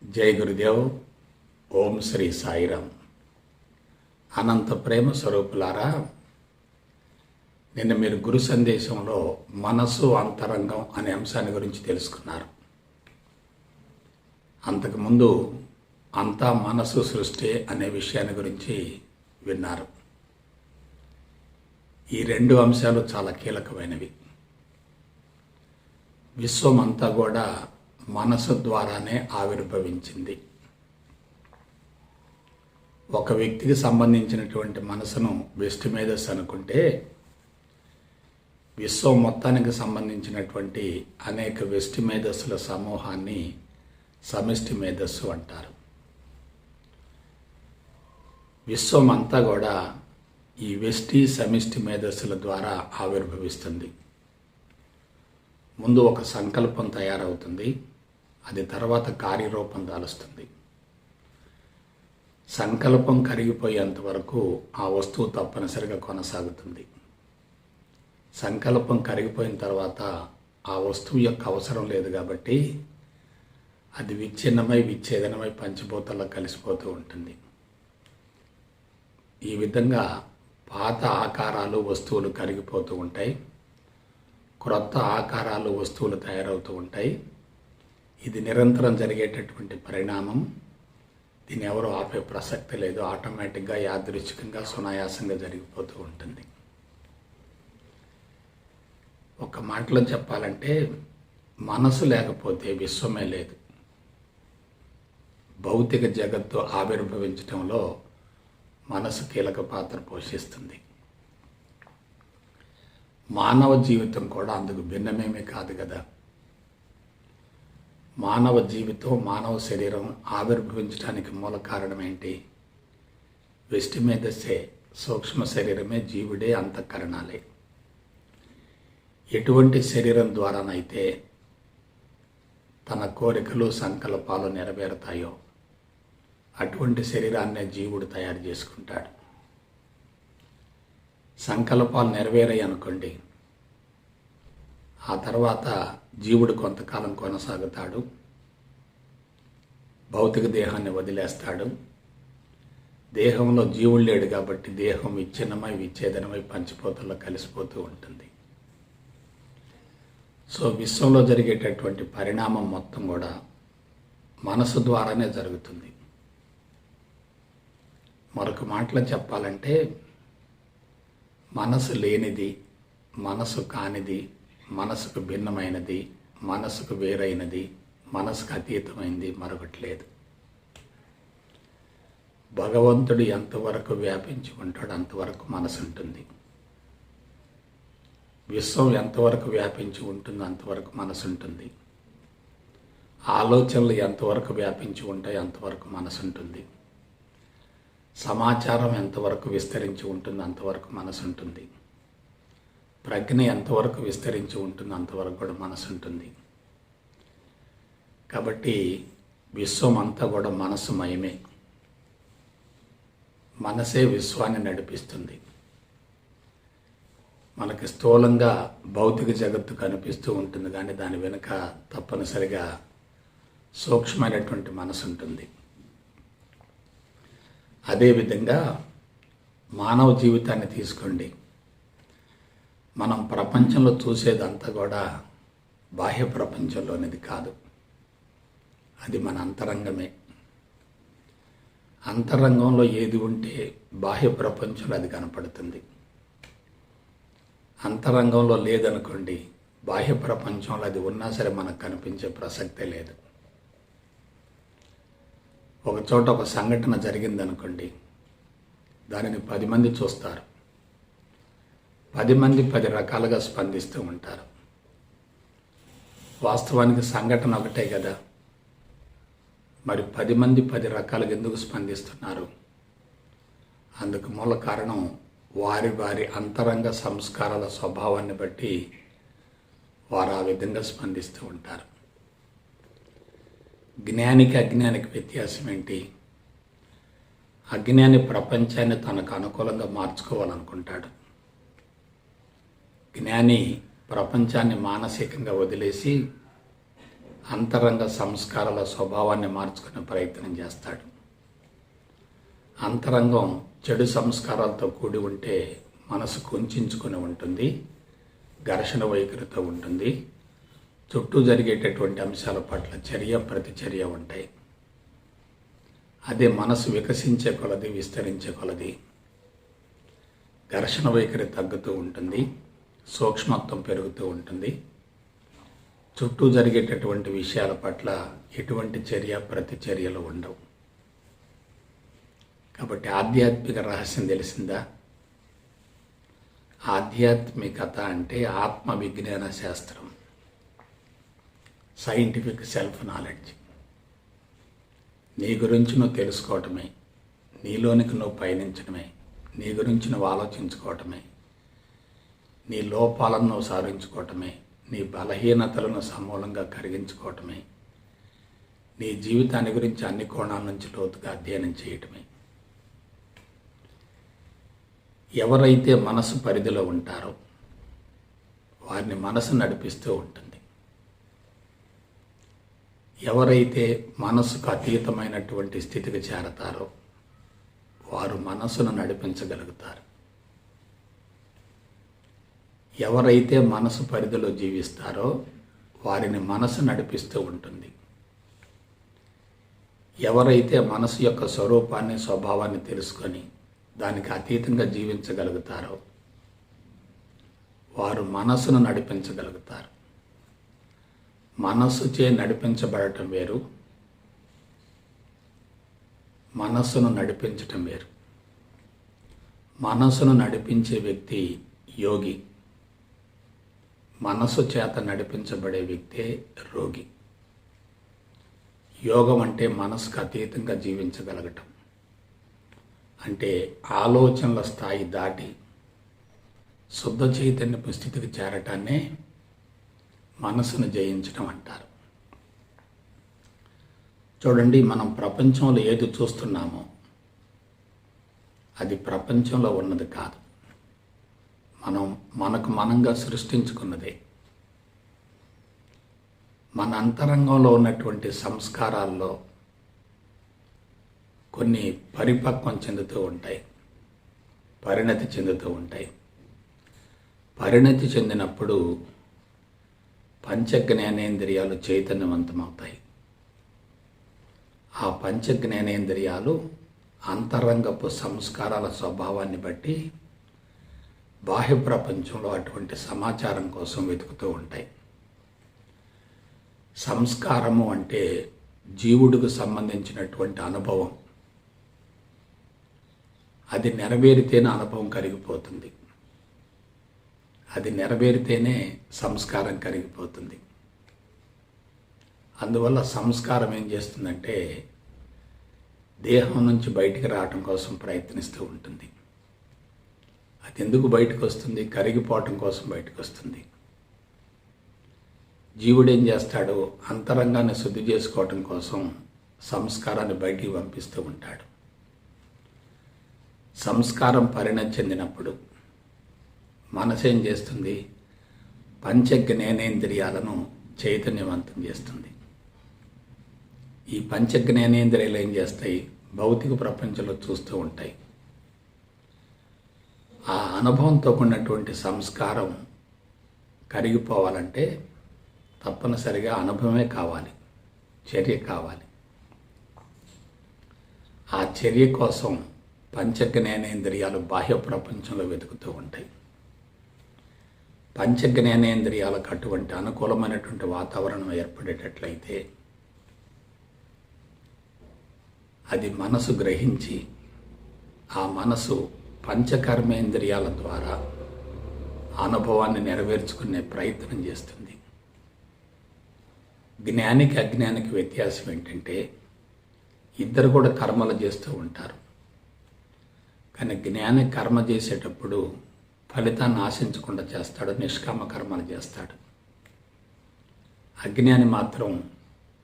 జై గురుదేవ్. ఓం శ్రీ సాయిరామ్. అనంత ప్రేమ స్వరూపులారా, నిన్న మీరు గురు సందేశంలో మనసు అంతరంగం అనే అంశాన్ని గురించి తెలుసుకున్నారు. అంతకుముందు అంతా మనసు సృష్టి అనే విషయాన్ని గురించి విన్నారు. ఈ రెండు అంశాలు చాలా కీలకమైనవి. విశ్వం అంతా కూడా మనసు ద్వారానే ఆవిర్భవించింది. ఒక వ్యక్తికి సంబంధించినటువంటి మనసును వెస్ట్ మేధస్సు అనుకుంటే, విశ్వం మొత్తానికి సంబంధించినటువంటి అనేక వెస్ట్ మేధస్సుల సమూహాన్ని సమిష్టి మేధస్సు అంటారు. విశ్వం అంతా కూడా ఈ వెస్టి సమిష్టి మేధస్సుల ద్వారా ఆవిర్భవిస్తుంది. ముందు ఒక సంకల్పం తయారవుతుంది, అది తర్వాత కార్యరూపం దాలుస్తుంది. సంకల్పం కరిగిపోయేంత వరకు ఆ వస్తువు తప్పనిసరిగా కొనసాగుతుంది. సంకల్పం కరిగిపోయిన తర్వాత ఆ వస్తువు యొక్క అవసరం లేదు కాబట్టి అది విచ్ఛిన్నమై విచ్ఛేదనమై పంచభూతాల్లో కలిసిపోతూ ఉంటుంది. ఈ విధంగా పాత ఆకారాలు వస్తువులు కరిగిపోతూ ఉంటాయి, క్రొత్త ఆకారాలు వస్తువులు తయారవుతూ ఉంటాయి. ఇది నిరంతరం జరిగేటటువంటి పరిణామం. దీన్ని ఎవరు ఆపే ప్రసక్తి లేదు. ఆటోమేటిక్గా యాదృచ్ఛికంగా సునాయాసంగా జరిగిపోతూ ఉంటుంది. ఒక మాటలో చెప్పాలంటే, మనసు లేకపోతే విశ్వమే లేదు. భౌతిక జగత్తు ఆవిర్భవించడంలో మనసు కీలక పాత్ర పోషిస్తుంది. మానవ జీవితం కూడా అందుకు భిన్నమేమీ కాదు కదా. మానవ జీవితం, మానవ శరీరం ఆవిర్భవించడానికి మూల కారణం ఏంటి? వెస్ట్ మేధస్సే, సూక్ష్మ శరీరమే, జీవుడే, అంతఃకరణాలే. ఎటువంటి శరీరం ద్వారానైతే తన కోరికలు సంకల్పాలు నెరవేరుతాయో అటువంటి శరీరాన్నే జీవుడు తయారు చేసుకుంటాడు. సంకల్పాలు నెరవేరాయి అనుకోండి, ఆ తర్వాత జీవుడు కొంతకాలం కొనసాగుతాడు, భౌతిక దేహాన్ని వదిలేస్తాడు. దేహంలో జీవుడు లేడు కాబట్టి దేహం విచ్ఛిన్నమై విచ్ఛేదనమై పంచభూతాల్లో కలిసిపోతూ ఉంటుంది. సో విశ్వంలో జరిగేటటువంటి పరిణామం మొత్తం కూడా మనసు ద్వారానే జరుగుతుంది. మరొక మాటలో చెప్పాలంటే, మనసు లేనిది, మనసు కానిది, మనసుకు భిన్నమైనది, మనసుకు వేరైనది, మనసుకు అతీతమైనది మరొకటి లేదు. భగవంతుడు ఎంతవరకు వ్యాపించి ఉంటాడో అంతవరకు మనసు ఉంటుంది. విశ్వం ఎంతవరకు వ్యాపించి ఉంటుందో అంతవరకు మనసు ఉంటుంది. ఆలోచనలు ఎంతవరకు వ్యాపించి ఉంటాయో అంతవరకు మనసు ఉంటుంది. సమాచారం ఎంతవరకు విస్తరించి ఉంటుందో అంతవరకు మనసు ఉంటుంది. ప్రజ్ఞ ఎంతవరకు విస్తరించి ఉంటుందో అంతవరకు కూడా మనసు ఉంటుంది. కాబట్టి విశ్వం అంతా కూడా మనసుమయమే. మనసే విశ్వాన్ని నడిపిస్తుంది. మనకి స్థూలంగా భౌతిక జగత్తు కనిపిస్తూ ఉంటుంది, కానీ దాని వెనుక తప్పనిసరిగా సూక్ష్మమైనటువంటి మనసు ఉంటుంది. అదేవిధంగా మానవ జీవితాన్ని తీసుకోండి. మనం ప్రపంచంలో చూసేదంతా కూడా బాహ్య ప్రపంచంలోనిది కాదు, అది మన అంతరంగమే. అంతరంగంలో ఏది ఉంటే బాహ్య ప్రపంచంలో అది కనపడుతుంది. అంతరంగంలో లేదనుకోండి, బాహ్య ప్రపంచంలో అది ఉన్నా సరే మనకు కనిపించే ప్రసక్తే లేదు. ఒక చోట ఒక సంఘటన జరిగిందనుకోండి, దానిని 10 మంది చూస్తారు. 10 మంది 10 రకాలుగా స్పందిస్తూ ఉంటారు. వాస్తవానికి సంఘటన ఒకటే కదా, మరి 10 మంది 10 రకాలుగా ఎందుకు స్పందిస్తున్నారు? అందుకు మూల కారణం వారి వారి అంతరంగ సంస్కారాల స్వభావాన్ని బట్టి వారు ఆ విధంగా స్పందిస్తూ ఉంటారు. జ్ఞానికి అజ్ఞానికి వ్యత్యాసం ఏంటి? అజ్ఞాని ప్రపంచాన్ని తనకు అనుకూలంగా మార్చుకోవాలనుకుంటాడు. జ్ఞాని ప్రపంచాన్ని మానసికంగా వదిలేసి అంతరంగ సంస్కారాల స్వభావాన్ని మార్చుకునే ప్రయత్నం చేస్తాడు. అంతరంగం చెడు సంస్కారాలతో కూడి ఉంటే మనసు కుంచుకొని ఉంటుంది, ఘర్షణ వైఖరితో ఉంటుంది, చుట్టూ జరిగేటటువంటి అంశాల పట్ల చర్య ప్రతిచర్య ఉంటాయి. అదే మనసు వికసించే కొలది, విస్తరించే కొలది ఘర్షణ వైఖరి తగ్గుతూ ఉంటుంది, సూక్ష్మత్వం పెరుగుతూ ఉంటుంది, చుట్టూ జరిగేటటువంటి విషయాల పట్ల ఎటువంటి చర్య ప్రతిచర్యలు ఉండవు. కాబట్టి ఆధ్యాత్మిక రహస్యం తెలిసిందా? ఆధ్యాత్మికత అంటే ఆత్మ విజ్ఞాన శాస్త్రం, సైంటిఫిక్ సెల్ఫ్ నాలెడ్జ్. నీ గురించి నువ్వు తెలుసుకోవటమే, నీలోనికి నువ్వు పయనించడమే, నీ గురించి నువ్వు ఆలోచించుకోవటమే, నీ లోపాలను నువ్వు సాధించుకోవటమే, నీ బలహీనతలను సమూలంగా కరిగించుకోవటమే, నీ జీవితాన్ని గురించి అన్ని కోణాల నుంచి లోతుగా అధ్యయనం చేయటమే. ఎవరైతే మనసు పరిధిలో ఉంటారో వారిని మనసు నడిపిస్తూ ఉంటుంది. ఎవరైతే మనసుకు అతీతమైనటువంటి స్థితికి చేరతారో వారు మనసును నడిపించగలుగుతారు. ఎవరైతే మనసు పరిధిలో జీవిస్తారో వారిని మనసు నడిపిస్తూ ఉంటుంది. ఎవరైతే మనసు యొక్క స్వరూపాన్ని, స్వభావాన్ని తెలుసుకొని దానికి అతీతంగా జీవించగలుగుతారో వారు మనసును నడిపించగలుగుతారు. మనస్సుచే నడిపించబడటం వేరు, మనస్సును నడిపించటం వేరు. మనస్సును నడిపించే వ్యక్తి యోగి, మనస్సు చేత నడిపించబడే వ్యక్తే రోగి. యోగం అంటే మనసుకు అతీతంగా జీవించగలగటం, అంటే ఆలోచనల స్థాయి దాటి శుద్ధ చైతన్యపు స్థితికి చేరటాన్నే మనసును జయించడం అంటారు. చూడండి, మనం ప్రపంచంలో ఏది చూస్తున్నామో అది ప్రపంచంలో ఉన్నది కాదు, మనకు మనంగా సృష్టించుకున్నదే. మన అంతరంగంలో ఉన్నటువంటి సంస్కారాల్లో కొన్ని పరిపక్వం చెందుతూ ఉంటాయి, పరిణతి చెందుతూ ఉంటాయి. పరిణతి చెందినప్పుడు పంచజ్ఞానేంద్రియాలు చైతన్యవంతమవుతాయి. ఆ పంచజ్ఞానేంద్రియాలు అంతరంగపు సంస్కారాల స్వభావాన్ని బట్టి బాహ్య ప్రపంచంలో అటువంటి సమాచారం కోసం వెతుకుతూ ఉంటాయి. సంస్కారము అంటే జీవుడికి సంబంధించినటువంటి అనుభవం. అది నెరవేరితేనే అనుభవం కరిగిపోతుంది, అది నెరవేరితేనే సంస్కారం కరిగిపోతుంది. అందువల్ల సంస్కారం ఏం చేస్తుందంటే దేహం నుంచి బయటికి రావటం కోసం ప్రయత్నిస్తూ ఉంటుంది. అది ఎందుకు బయటకు వస్తుంది? కరిగిపోవటం కోసం బయటకు వస్తుంది. జీవుడు ఏం చేస్తాడు? అంతరంగాన్ని శుద్ధి చేసుకోవటం కోసం సంస్కారాన్ని బయటికి పంపిస్తూ ఉంటాడు. సంస్కారం పరిణతి చెందినప్పుడు మనసు ఏం చేస్తుంది? పంచజ్ఞానేంద్రియాలను చైతన్యవంతం చేస్తుంది. ఈ పంచజ్ఞానేంద్రియాలు ఏం చేస్తాయి? భౌతిక ప్రపంచంలో చూస్తూ ఉంటాయి. ఆ అనుభవంతో ఉన్నటువంటి సంస్కారం కరిగిపోవాలంటే తప్పనిసరిగా అనుభవమే కావాలి, చర్య కావాలి. ఆ చర్య కోసం పంచజ్ఞానేంద్రియాలు బాహ్య ప్రపంచంలో వెతుకుతూ ఉంటాయి. పంచజ్ఞానేంద్రియాలకు అటువంటి అనుకూలమైనటువంటి వాతావరణం ఏర్పడేటట్లయితే అది మనసు గ్రహించి ఆ మనసు పంచకర్మేంద్రియాల ద్వారా అనుభవాన్ని నెరవేర్చుకునే ప్రయత్నం చేస్తుంది. జ్ఞానికి అజ్ఞానికి వ్యత్యాసం ఏంటంటే ఇద్దరు కూడా కర్మలు చేస్తూ ఉంటారు. కానీ జ్ఞాని కర్మ చేసేటప్పుడు ఫలితాన్ని ఆశించకుండా చేస్తాడు, నిష్కామ కర్మలు చేస్తాడు. అజ్ఞాని మాత్రం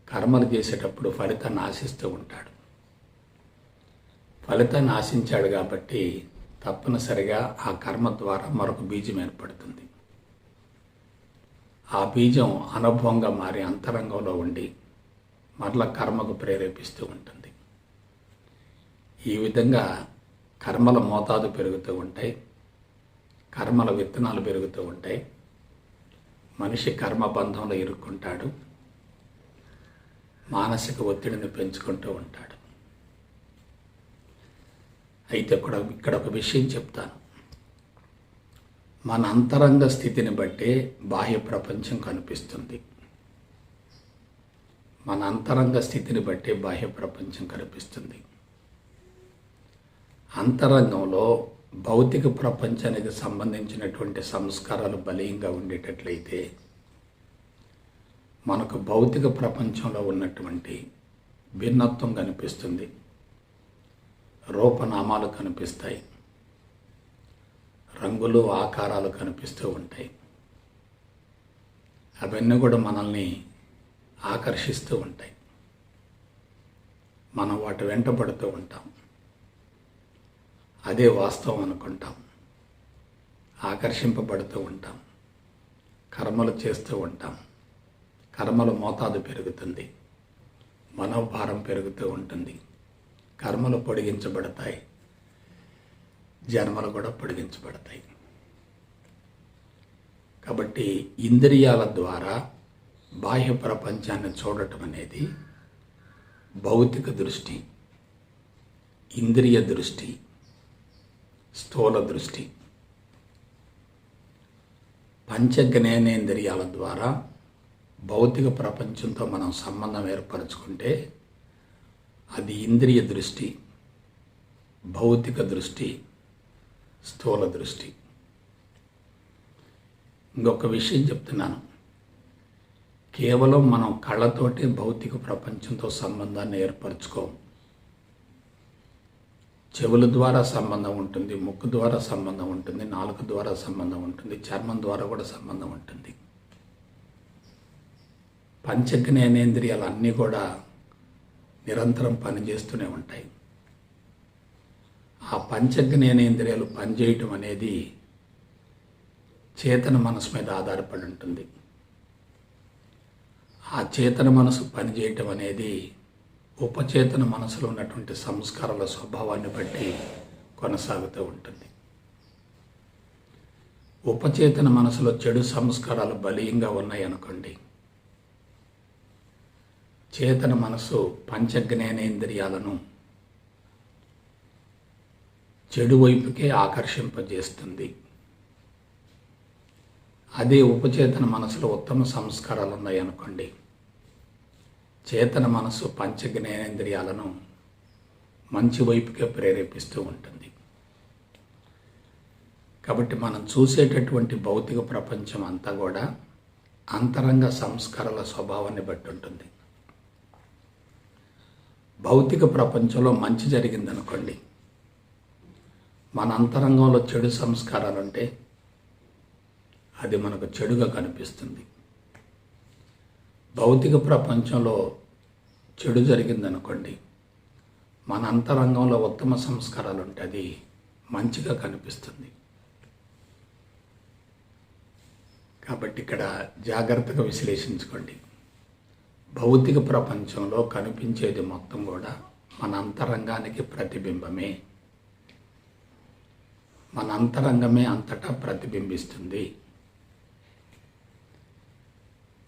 కర్మలు చేసేటప్పుడు ఫలితాన్ని ఆశిస్తూ ఉంటాడు. ఫలితాన్ని ఆశించాడు కాబట్టి తప్పనిసరిగా ఆ కర్మ ద్వారా మరొక బీజం ఏర్పడుతుంది. ఆ బీజం అనుభవంగా మారి అంతరంగంలో ఉండి మరల కర్మకు ప్రేరేపిస్తూ ఉంటుంది. ఈ విధంగా కర్మల మోతాదు పెరుగుతూ ఉంటాయి, కర్మల విత్తనాలు పెరుగుతూ ఉంటాయి. మనిషి కర్మబంధంలో ఇరుక్కుంటాడు, మానసిక ఒత్తిడిని పెంచుకుంటూ ఉంటాడు. అయితే ఇక్కడ ఒక విషయం చెప్తాను. మన అంతరంగ స్థితిని బట్టే బాహ్య ప్రపంచం కనిపిస్తుంది. మన అంతరంగ స్థితిని బట్టే బాహ్య ప్రపంచం కనిపిస్తుంది. అంతరంగంలో భౌతిక ప్రపంచానికి సంబంధించినటువంటి సంస్కారాలు బలీయంగా ఉండేటట్లయితే మనకు భౌతిక ప్రపంచంలో ఉన్నటువంటి భిన్నత్వం కనిపిస్తుంది, రూపనామాలు కనిపిస్తాయి, రంగులు ఆకారాలు కనిపిస్తూ ఉంటాయి. అవన్నీ కూడా మనల్ని ఆకర్షిస్తూ ఉంటాయి. మనం వాటి వెంట పడుతూ ఉంటాం. అదే వాస్తవం అనుకుంటాం, ఆకర్షింపబడుతూ ఉంటాం, కర్మలు చేస్తూ ఉంటాం. కర్మల మోతాదు పెరుగుతుంది, మనోభారం పెరుగుతూ ఉంటుంది, కర్మలు పొడిగించబడతాయి, జన్మలు కూడా పొడిగించబడతాయి. కాబట్టి ఇంద్రియాల ద్వారా బాహ్య ప్రపంచాన్ని చూడటం అనేది భౌతిక దృష్టి, ఇంద్రియ దృష్టి, స్థూల దృష్టి. పంచ జ్ఞానేంద్రియాల ద్వారా భౌతిక ప్రపంచంతో మనం సంబంధం ఏర్పరచుకుంటే అది ఇంద్రియ దృష్టి, భౌతిక దృష్టి, స్థూల దృష్టి. ఇంకొక విషయం చెప్తున్నాను. కేవలం మనం కళ్ళతోటి భౌతిక ప్రపంచంతో సంబంధాన్ని ఏర్పరచుకోం. చెవుల ద్వారా సంబంధం ఉంటుంది, ముక్కు ద్వారా సంబంధం ఉంటుంది, నాలుక ద్వారా సంబంధం ఉంటుంది, చర్మం ద్వారా కూడా సంబంధం ఉంటుంది. పంచజ్ఞానేంద్రియాలు అన్నీ కూడా నిరంతరం పనిచేస్తూనే ఉంటాయి. ఆ పంచజ్ఞానేంద్రియాలు పనిచేయటం అనేది చేతన మనసు మీద ఆధారపడి ఉంటుంది. ఆ చేతన మనసు పనిచేయటం అనేది ఉపచేతన మనసులో ఉన్నటువంటి సంస్కారాల స్వభావాన్ని బట్టి కొనసాగుతూ ఉంటుంది. ఉపచేతన మనసులో చెడు సంస్కారాలు బలీయంగా ఉన్నాయనుకోండి, చేతన మనసు పంచజ్ఞానేంద్రియాలను చెడు వైపుకే ఆకర్షింపజేస్తుంది. అదే ఉపచేతన మనసులో ఉత్తమ సంస్కారాలు ఉన్నాయనుకోండి, చేతన మనసు పంచజ్ఞానేంద్రియాలను మంచి వైపుకే ప్రేరేపిస్తూ ఉంటుంది. కాబట్టి మనం చూసేటటువంటి భౌతిక ప్రపంచం అంతా కూడా అంతరంగ సంస్కారాల స్వభావాన్ని బట్టి ఉంటుంది. భౌతిక ప్రపంచంలో మంచి జరిగిందనుకోండి, మన అంతరంగంలో చెడు సంస్కారాలు ఉంటే అది మనకు చెడుగా కనిపిస్తుంది. భౌతిక ప్రపంచంలో చెడు జరిగిందనుకోండి, మన అంతరంగంలో ఉత్తమ సంస్కారాలు ఉంటే అది మంచిగా కనిపిస్తుంది. కాబట్టి ఇక్కడ జాగ్రత్తగా విశ్లేషించుకోండి. భౌతిక ప్రపంచంలో కనిపించేది మొత్తం కూడా మన అంతరంగానికి ప్రతిబింబమే. మన అంతరంగమే అంతటా ప్రతిబింబిస్తుంది.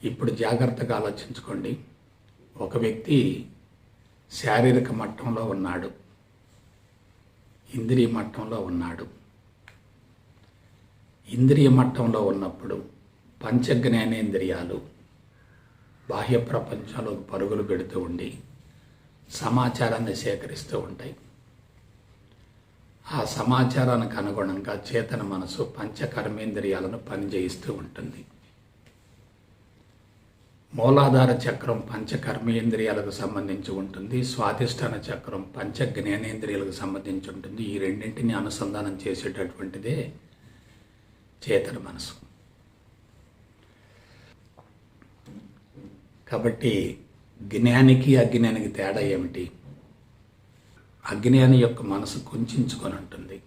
ఇప్పుడు జాగ్రత్తగా ఆలోచించుకోండి. ఒక వ్యక్తి శారీరక మట్టంలో ఉన్నాడు, ఇంద్రియ మట్టంలో ఉన్నాడు. ఇంద్రియ మట్టంలో ఉన్నప్పుడు పంచజ్ఞానేంద్రియాలు బాహ్య ప్రపంచంలో పరుగులు పెడుతూ ఉండి సమాచారాన్ని సేకరిస్తూ ఉంటాయి. ఆ సమాచారానికి అనుగుణంగా చేతన మనసు పంచకర్మేంద్రియాలను పనిచేయిస్తూ ఉంటుంది. మూలాధార చక్రం పంచకర్మేంద్రియాలకు సంబంధించి ఉంటుంది, స్వాధిష్టాన చక్రం పంచ జ్ఞానేంద్రియాలకు సంబంధించి ఉంటుంది. ఈ రెండింటిని అనుసంధానం చేసేటటువంటిదే చేతన మనసు. కాబట్టి జ్ఞానికి అజ్ఞానికి తేడా ఏమిటి? అజ్ఞాని యొక్క మనసు కుంచుకొని ఉంటుంది,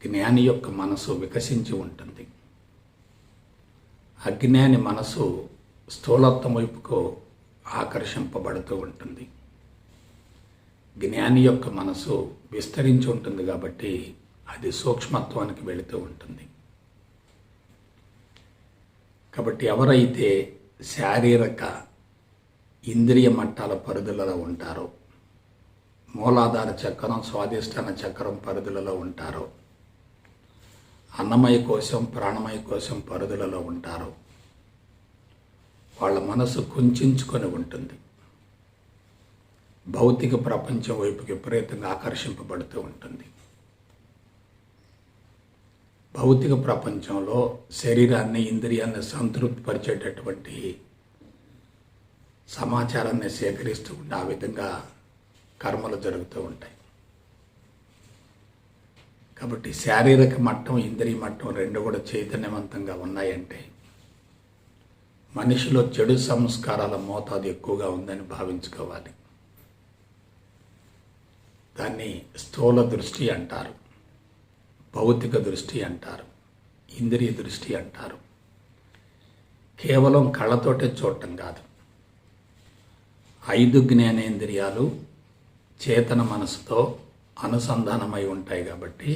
జ్ఞాని యొక్క మనసు వికసించి ఉంటుంది. అజ్ఞాని మనసు స్థూలత్వం వైపుకు ఆకర్షింపబడుతూ ఉంటుంది. జ్ఞాని యొక్క మనసు విస్తరించి ఉంటుంది కాబట్టి అది సూక్ష్మత్వానికి వెళుతూ ఉంటుంది. కాబట్టి ఎవరైతే శారీరక ఇంద్రియ మట్టాల పరిధులలో ఉంటారో, మూలాధార చక్రం స్వాధిష్టాన చక్రం పరిధులలో ఉంటారో, అన్నమయ కోశం ప్రాణమయ కోశం పరిధులలో ఉంటారో వాళ్ళ మనసు కుంచుకొని ఉంటుంది. భౌతిక ప్రపంచం వైపుకి విపరీతంగా ఆకర్షింపబడుతూ ఉంటుంది. భౌతిక ప్రపంచంలో శరీరాన్ని ఇంద్రియాన్ని సంతృప్తిపరిచేటటువంటి సమాచారాన్ని సేకరిస్తూ ఉంటే ఆ విధంగా కర్మలు జరుగుతూ ఉంటాయి. కాబట్టి శారీరక మట్టం ఇంద్రియ మట్టం రెండు కూడా చైతన్యవంతంగా ఉన్నాయంటే మనిషిలో చెడు సంస్కారాల మోతాదు ఎక్కువగా ఉందని భావించుకోవాలి. దాన్ని స్థూల దృష్టి అంటారు, భౌతిక దృష్టి అంటారు, ఇంద్రియ దృష్టి అంటారు. కేవలం కళ్ళతోటే చూడటం కాదు. 5 జ్ఞానేంద్రియాలు చేతన మనసుతో అనుసంధానమై ఉంటాయి కాబట్టి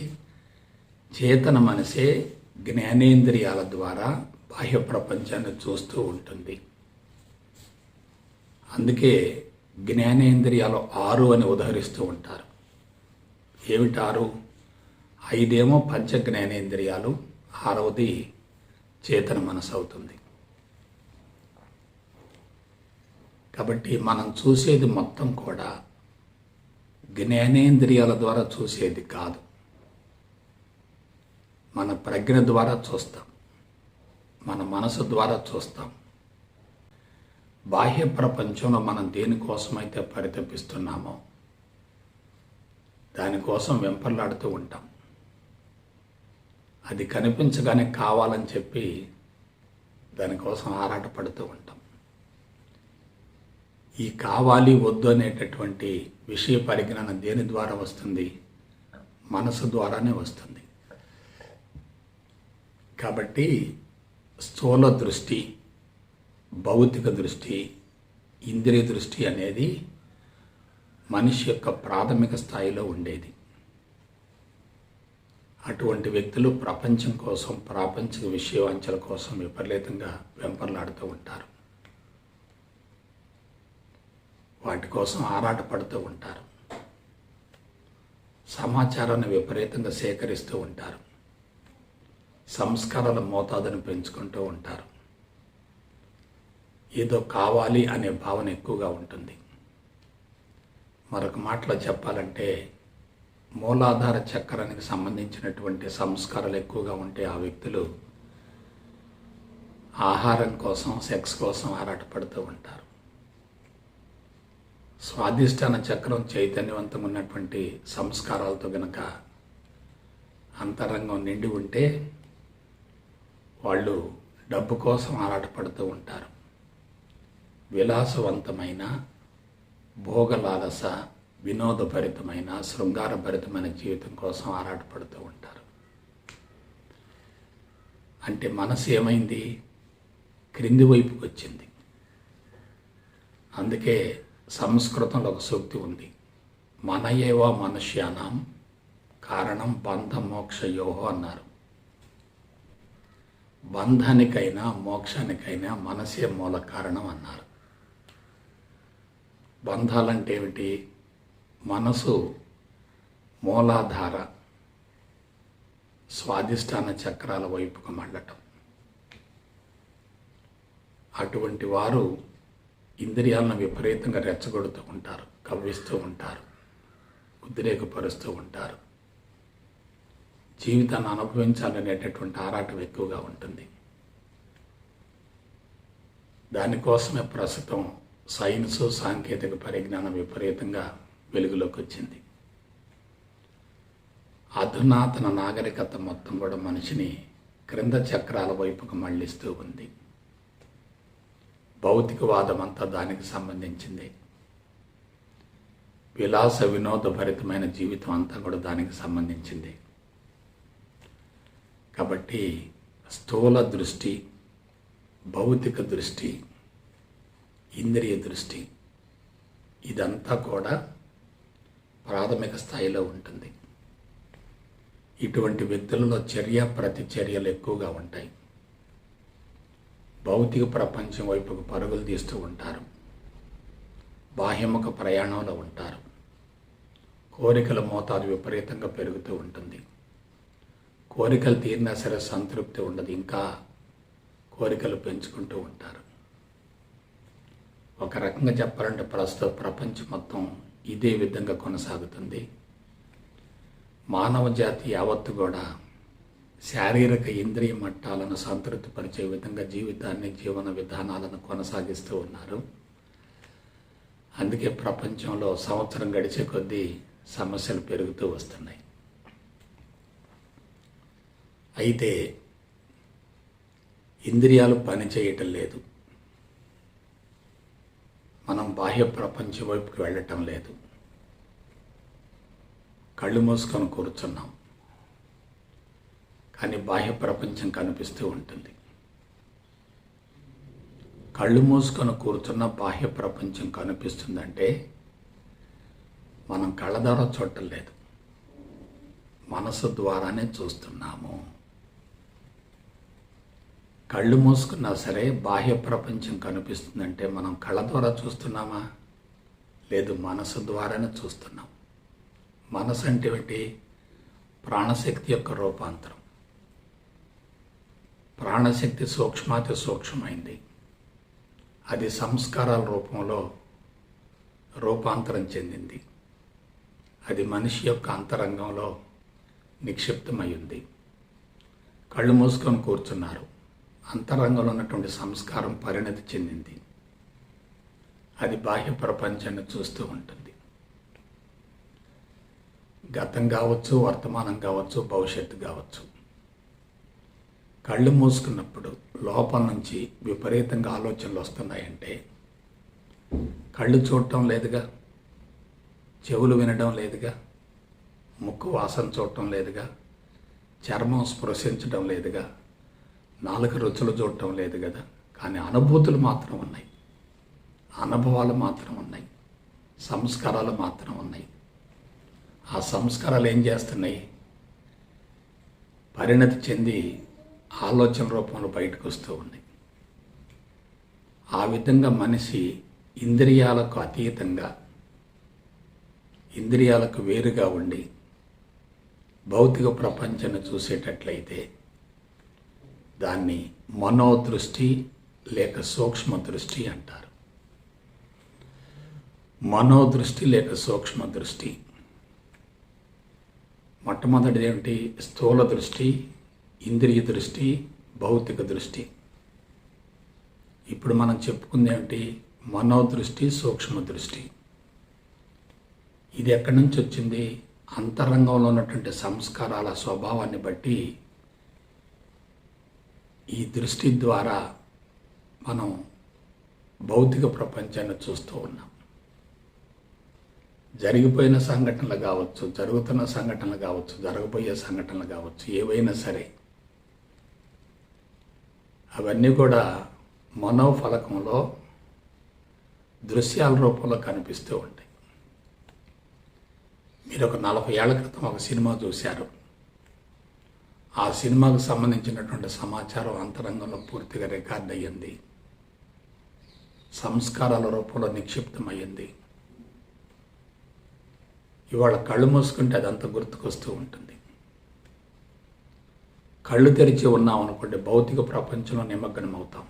చేతన మనసే జ్ఞానేంద్రియాల ద్వారా బాహ్య ప్రపంచాన్ని చూస్తూ ఉంటుంది. అందుకే జ్ఞానేంద్రియాలు 6 అని ఉదహరిస్తూ ఉంటారు. ఏమిటి 6? 5 పంచ జ్ఞానేంద్రియాలు, 6వది చేతన మనసు అవుతుంది. కాబట్టి మనం చూసేది మొత్తం కూడా జ్ఞానేంద్రియాల ద్వారా చూసేది కాదు. మన ప్రజ్ఞ ద్వారా చూస్తాం, మన మనసు ద్వారా చూస్తాం. బాహ్య ప్రపంచంలో మనం దేనికోసమైతే పరితపిస్తున్నామో దానికోసం వెంపర్లాడుతూ ఉంటాం. అది కనిపించగానే కావాలని చెప్పి దానికోసం ఆరాటపడుతూ ఉంటాం. ఈ కావాలి వద్దు అనేటటువంటి విషయ పరిజ్ఞానం దేని ద్వారా వస్తుంది? మనసు ద్వారానే వస్తుంది. కాబట్టి స్థూల దృష్టి, భౌతిక దృష్టి, ఇంద్రియ దృష్టి అనేది మనిషి యొక్క ప్రాథమిక స్థాయిలో ఉండేది. అటువంటి వ్యక్తులు ప్రపంచం కోసం, ప్రాపంచిక విషయవాంఛల కోసం విపరీతంగా వెంపర్లాడుతూ ఉంటారు. వాటి కోసం ఆరాటపడుతూ ఉంటారు. సమాచారాన్ని విపరీతంగా సేకరిస్తూ ఉంటారు. సంస్కారాల మోతాదును పెంచుకుంటూ ఉంటారు. ఏదో కావాలి అనే భావన ఎక్కువగా ఉంటుంది. మరొక మాటలో చెప్పాలంటే మూలాధార చక్రానికి సంబంధించినటువంటి సంస్కారాలు ఎక్కువగా ఉంటే ఆ వ్యక్తులు ఆహారం కోసం, సెక్స్ కోసం ఆరాటపడుతూ ఉంటారు. స్వాధిష్టాన చక్రం చైతన్యవంతంగా ఉన్నటువంటి సంస్కారాలతో గనక అంతరంగం నిండి ఉంటే వాళ్ళు డబ్బు కోసం ఆరాటపడుతూ ఉంటారు. విలాసవంతమైన, భోగలాలస, వినోదభరితమైన, శృంగారభరితమైన జీవితం కోసం ఆరాటపడుతూ ఉంటారు. అంటే మనసు ఏమైంది? క్రింది వైపుకి వచ్చింది. అందుకే సంస్కృతంలో ఒక సూక్తి ఉంది, మన ఏవ మనుష్యానాం కారణం బంధ మోక్షయోహో అన్నారు. బంధానికైనా మోక్షానికైనా మనసే మూల కారణం అన్నారు. బంధాలంటే ఏమిటి? మనసు మూలాధార స్వాధిష్టాన చక్రాల వైపుకు మళ్ళటం. అటువంటి వారు ఇంద్రియాలను విపరీతంగా రెచ్చగొడుతూ ఉంటారు, కవ్విస్తూ ఉంటారు, ఉద్రేకపరుస్తూ ఉంటారు. జీవితాన్ని అనుభవించాలనేటటువంటి ఆరాటం ఎక్కువగా ఉంటుంది. దానికోసమే ప్రస్తుతం సైన్సు, సాంకేతిక పరిజ్ఞానం విపరీతంగా వెలుగులోకి వచ్చింది. అధునాతన నాగరికత మొత్తం కూడా మనిషిని క్రింద చక్రాల వైపుకు మళ్ళిస్తూ ఉంది. భౌతికవాదం అంతా దానికి సంబంధించింది. విలాస వినోదభరితమైన జీవితం అంతా కూడా దానికి సంబంధించింది. కాబట్టి స్థూల దృష్టి, భౌతిక దృష్టి, ఇంద్రియ దృష్టి, ఇదంతా కూడా ప్రాథమిక స్థాయిలో ఉంటుంది. ఇటువంటి వ్యక్తులలో చర్య ప్రతిచర్యలు ఎక్కువగా ఉంటాయి. భౌతిక ప్రపంచం వైపుకు పరుగులు తీస్తూ ఉంటారు. బాహ్యముఖ ప్రయాణంలో ఉంటారు. కోరికల మోతాదు విపరీతంగా పెరుగుతూ ఉంటుంది. కోరికలు తీరినా సరే సంతృప్తి ఉండదు, ఇంకా కోరికలు పెంచుకుంటూ ఉంటారు. ఒక రకంగా చెప్పాలంటే ప్రస్తుత ప్రపంచం మొత్తం ఇదే విధంగా కొనసాగుతుంది. మానవ జాతి యావత్తు కూడా శారీరక ఇంద్రియ మట్టాలను సంతృప్తిపరిచే విధంగా జీవితాన్ని, జీవన విధానాలను కొనసాగిస్తూ ఉన్నారు. అందుకే ప్రపంచంలో సంవత్సరం గడిచే కొద్దీ సమస్యలు పెరుగుతూ వస్తున్నాయి. అయితే ఇంద్రియాలు పని చేయటం లేదు. మనం బాహ్య ప్రపంచం వైపుకి వెళ్ళటం లేదు. కళ్ళు మూసుకొని కూర్చున్నాం, కానీ బాహ్య ప్రపంచం కనిపిస్తూ ఉంటుంది. కళ్ళు మూసుకొని కూర్చున్న బాహ్య ప్రపంచం కనిపిస్తుందంటే మనం కళ్ళ ద్వారా చూడటం లేదు, మనసు ద్వారానే చూస్తున్నాము. కళ్ళు మూసుకున్నా సరే బాహ్య ప్రపంచం కనిపిస్తుందంటే మనం కళ్ళ ద్వారా చూస్తున్నామా? లేదు, మనసు ద్వారానే చూస్తున్నాం. మనసు అంటే ఏంటి? ప్రాణశక్తి యొక్క రూపాంతరం. ప్రాణశక్తి సూక్ష్మాతి సూక్ష్మమైంది. అది సంస్కారాల రూపంలో రూపాంతరం చెందింది. అది మనిషి యొక్క అంతరంగంలో నిక్షిప్తమయ్యింది. కళ్ళు మూసుకొని కూర్చున్నారు, అంతరంగంలో ఉన్నటువంటి సంస్కారం పరిణతి చెందింది. అది బాహ్య ప్రపంచాన్ని చూస్తూ ఉంటుంది. గతం కావచ్చు, వర్తమానం కావచ్చు, భవిష్యత్తు కావచ్చు. కళ్ళు మూసుకున్నప్పుడు లోపల నుంచి విపరీతంగా ఆలోచనలు వస్తున్నాయంటే కళ్ళు చూడటం లేదుగా, చెవులు వినడం లేదుగా, ముక్కు వాసన చూడటం లేదుగా, చర్మం స్పృశించడం లేదుగా, నాలుక రుచులు చూడటం లేదు కదా. కానీ అనుభూతులు మాత్రం ఉన్నాయి, అనుభవాలు మాత్రం ఉన్నాయి, సంస్కారాలు మాత్రం ఉన్నాయి. ఆ సంస్కారాలు ఏం చేస్తున్నాయి? పరిణతి చెంది ఆలోచన రూపంలో బయటకు వస్తూ ఉన్నాయి. ఆ విధంగా మనిషి ఇంద్రియాలకు అతీతంగా, ఇంద్రియాలకు వేరుగా ఉండి భౌతిక ప్రపంచాన్ని చూసేటట్లయితే దాన్ని మనోదృష్టి లేక సూక్ష్మ దృష్టి అంటారు. మనోదృష్టి లేక సూక్ష్మ దృష్టి. మొట్టమొదటిది ఏమిటి? స్థూల దృష్టి, ఇంద్రియ దృష్టి, భౌతిక దృష్టి. ఇప్పుడు మనం చెప్పుకుంది ఏమిటి? మనోదృష్టి, సూక్ష్మ దృష్టి. ఇది ఎక్కడి నుంచి వచ్చింది? అంతరంగంలో ఉన్నటువంటి సంస్కారాల స్వభావాన్ని బట్టి ఈ దృష్టి ద్వారా మనం భౌతిక ప్రపంచాన్ని చూస్తూ ఉన్నాం. జరిగిపోయిన సంఘటనలు కావచ్చు, జరుగుతున్న సంఘటనలు కావచ్చు, జరగబోయే సంఘటనలు కావచ్చు, ఏవైనా సరే అవన్నీ కూడా మనోఫలకంలో దృశ్యాల రూపంలో కనిపిస్తూ ఉంటాయి. మీరు ఒక 40 ఏళ్ల క్రితం ఒక సినిమా చూశారు. ఆ సినిమాకు సంబంధించినటువంటి సమాచారం అంతరంగంలో పూర్తిగా రికార్డ్ అయ్యింది, సంస్కారాల రూపంలో నిక్షిప్తమయ్యింది. ఇవాళ కళ్ళు మూసుకుంటే అదంతా గుర్తుకొస్తూ ఉంటుంది. కళ్ళు తెరిచి ఉన్నాం అనుకోండి, భౌతిక ప్రపంచంలో నిమగ్నం అవుతాం.